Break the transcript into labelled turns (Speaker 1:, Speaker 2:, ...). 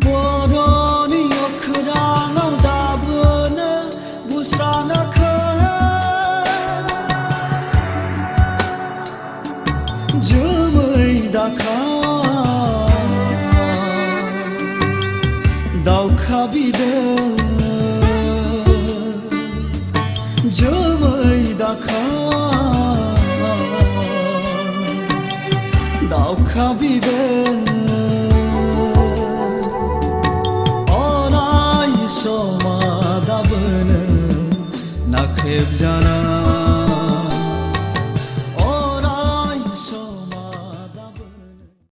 Speaker 1: Boroni okhrana dabna busrana kha jumai dakha daukha bide jumai dakha daukha bide Nakheb jana